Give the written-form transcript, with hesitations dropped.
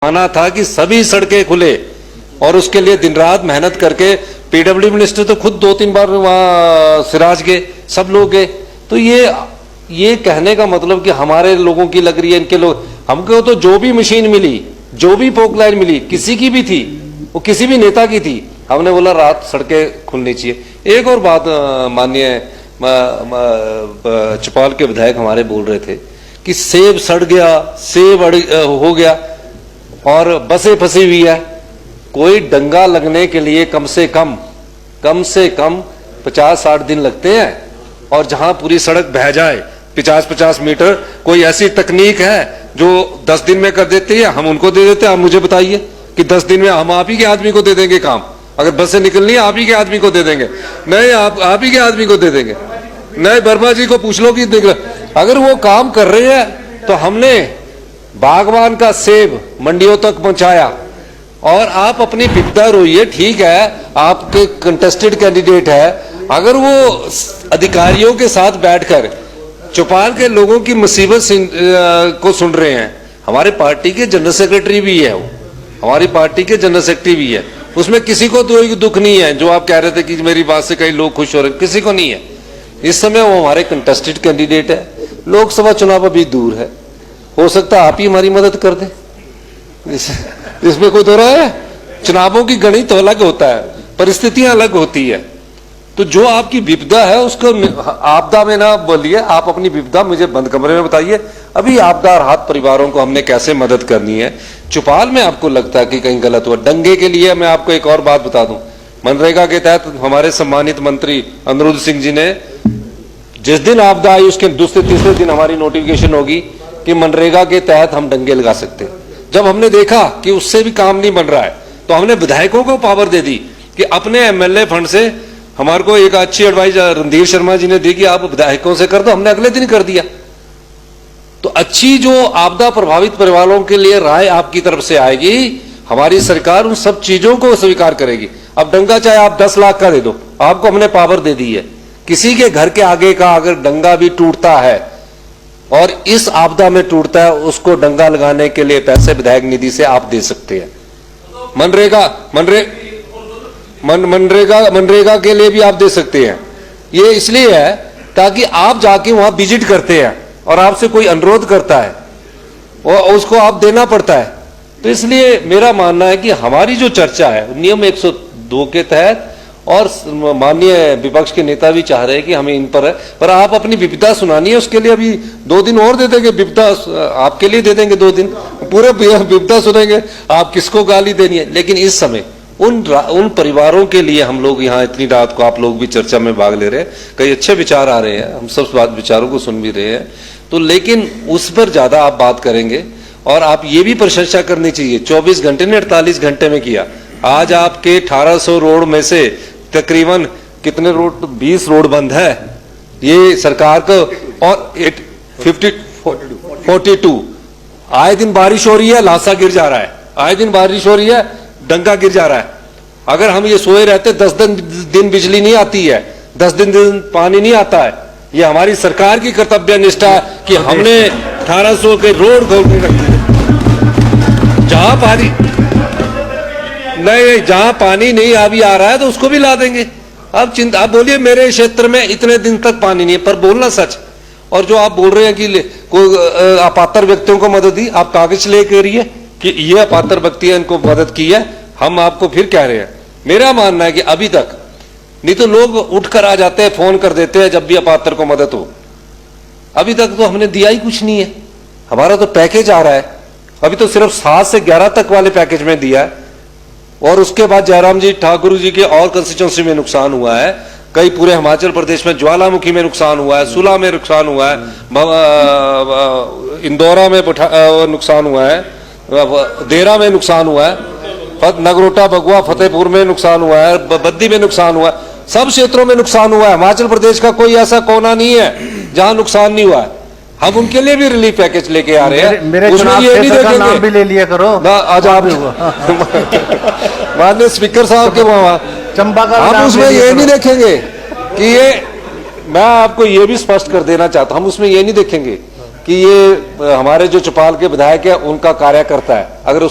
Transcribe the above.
आना था कि सभी सड़कें खुले और उसके लिए दिन रात मेहनत करके पीडब्ल्यू मिनिस्टर तो खुद 2-3 बार वहां सिराज गए, सब लोग गए। तो ये कहने का मतलब कि हमारे लोगों की लग रही है, इनके लोग, हमको तो जो भी मशीन मिली, जो भी पोक लाइन मिली, किसी की भी थी, वो किसी भी नेता की थी, हमने बोला रात सड़कें खुलनी चाहिए। एक और बात माननीय चौपाल के विधायक हमारे बोल रहे थे कि सेब सड़ गया, सेब हो गया और बसें फंसी हुई है। कोई डंगा लगने के लिए कम से कम 50-60 दिन लगते हैं, और जहां पूरी सड़क बह जाए 50-50 मीटर, कोई ऐसी तकनीक है जो 10 दिन में कर देती है, हम उनको दे देते हैं। आप मुझे बताइए कि 10 दिन में हम आप ही के आदमी को दे देंगे काम। अगर बसें निकलनी है आप ही के आदमी को दे देंगे, नहीं आप ही के आदमी को दे देंगे, नहीं वर्मा जी को पूछ लो कि अगर वो काम कर रहे हैं। तो हमने बागवान का सेब मंडियों तक पहुंचाया, और आप अपनी विपदा रोइए, ठीक है आपके कंटेस्टेड कैंडिडेट है, अगर वो अधिकारियों के साथ बैठकर चौपाल के लोगों की मुसीबत को सुन रहे हैं। हमारे पार्टी के जनरल सेक्रेटरी भी है, वो हमारी पार्टी के जनरल सेक्रेटरी भी है, उसमें किसी को तो दुख नहीं है। जो आप कह रहे थे कि मेरी बात से कई लोग खुश हो रहे, किसी को नहीं है इस समय। वो हमारे कंटेस्टेड कैंडिडेट है, लोकसभा चुनाव अभी दूर है, हो सकता है आप ही हमारी मदद कर दें, इसमें कोई दो राय है। चुनावों की गणित तो अलग होता है, परिस्थितियां अलग होती है। तो जो आपकी विपदा है उसको आपदा में ना बोलिए, आप अपनी विपदा मुझे बंद कमरे में बताइए। अभी आपदा राहत परिवारों को हमने कैसे मदद करनी है। चौपाल में आपको लगता है कि कहीं गलत हुआ, दंगे के लिए मैं आपको एक और बात बता दूं। मनरेगा के तहत हमारे सम्मानित मंत्री अनिरुद्ध सिंह जी ने, जिस दिन आपदा आई उसके दूसरे तीसरे दिन हमारी नोटिफिकेशन होगी कि मनरेगा के तहत हम दंगे लगा सकते हैं। जब हमने देखा कि उससे भी काम नहीं बन रहा है, तो हमने विधायकों को पावर दे दी कि अपने एमएलए फंड से, हमारे को एक अच्छी एडवाइस रणधीर शर्मा जी ने दी कि आप विधायकों से कर दो, हमने अगले दिन कर दिया। तो अच्छी जो आपदा प्रभावित परिवारों के लिए राय आपकी तरफ से आएगी, हमारी सरकार उन सब चीजों को स्वीकार करेगी। अब डंगा चाहे आप 10 लाख का दे दो, आपको हमने पावर दे दी है। किसी के घर के आगे का अगर डंगा भी टूटता है और इस आपदा में टूटता है, उसको डंगा लगाने के लिए पैसे विधायक निधि से आप दे सकते हैं। मनरेगा के लिए भी आप दे सकते हैं। ये इसलिए है ताकि आप जाके वहां विजिट करते हैं और आपसे कोई अनुरोध करता है और उसको आप देना पड़ता है। तो इसलिए मेरा मानना है कि हमारी जो चर्चा है नियम 102 के तहत, और माननीय विपक्ष के नेता भी चाह रहे हैं कि हमें इन पर आप अपनी विपदा सुनानी है, उसके लिए अभी 2 दिन और दे देंगे। विपदा आपके लिए दे देंगे 2 दिन, पूरे विपदा सुनेंगे, आप किसको गाली देनी है। लेकिन इस समय उन परिवारों के लिए हम लोग यहाँ इतनी रात को, आप लोग भी चर्चा में भाग ले रहे हैं, कई अच्छे विचार आ रहे हैं, हम सब बात विचारों को सुन भी रहे हैं। तो लेकिन उस पर ज्यादा आप बात करेंगे, और आप ये भी प्रशंसा करनी चाहिए 24 घंटे ने 48 घंटे में किया। आज आपके 1800 रोड में से तकरीबन कितने रोड, 20 रोड बंद है ये सरकार को, और 42 आए दिन बारिश हो रही है, लाशा गिर जा रहा है, आए दिन बारिश हो रही है, डंगा गिर जा रहा है। अगर हम ये सोए रहते 10 दिन बिजली नहीं आती है, 10 दिन पानी नहीं आता है, ये हमारी सरकार की कर्तव्य निष्ठा है कि हमने 1800 के रोड खोल के रख दिए। जहां पानी नहीं अभी आ रहा है तो उसको भी ला देंगे। आप बोलिए मेरे क्षेत्र में इतने दिन तक पानी नहीं है, पर बोलना सच। और जो आप बोल रहे हैं कि कोई अपात्र व्यक्तियों को मदद दी, आप कागज लेकर रहिए कि ये अपात्र व्यक्ति है, इनको मदद की है, हम आपको फिर कह रहे हैं। मेरा मानना है कि अभी तक, नहीं तो लोग उठकर आ जाते हैं, फोन कर देते हैं जब भी अपात्र को मदद हो। अभी तक तो हमने दिया ही कुछ नहीं है। हमारा तो पैकेज आ रहा है, अभी तो सिर्फ 7 से 11 तक वाले पैकेज में दिया है, और उसके बाद जयराम जी ठाकुर जी के और कंस्टिट्यूंसी में नुकसान हुआ है, कई पूरे हिमाचल प्रदेश में ज्वालामुखी में नुकसान हुआ है, सुला में नुकसान हुआ है, इंदौरा में नुकसान हुआ है, देरा में नुकसान हुआ है, नगरोटा बगुआ फतेहपुर में नुकसान हुआ है, बद्दी में नुकसान हुआ है, सब क्षेत्रों में नुकसान हुआ है। हिमाचल प्रदेश का कोई ऐसा कोना नहीं है जहां नुकसान नहीं हुआ है। हम उनके लिए भी रिलीफ पैकेज लेके आ रहे हैं। मेरे उसमें ये नहीं देखेंगे, नाम भी ले लिया करो ना आज आप माननीय स्पीकर साहब के वहां चंबा का, हम उसमें ये नहीं देखेंगे कि ये, मैं आपको ये भी स्पष्ट कर देना चाहता हूं, हम उसमें ये नहीं देखेंगे कि ये हमारे जो चौपाल के विधायक है उनका कार्यकर्ता है। अगर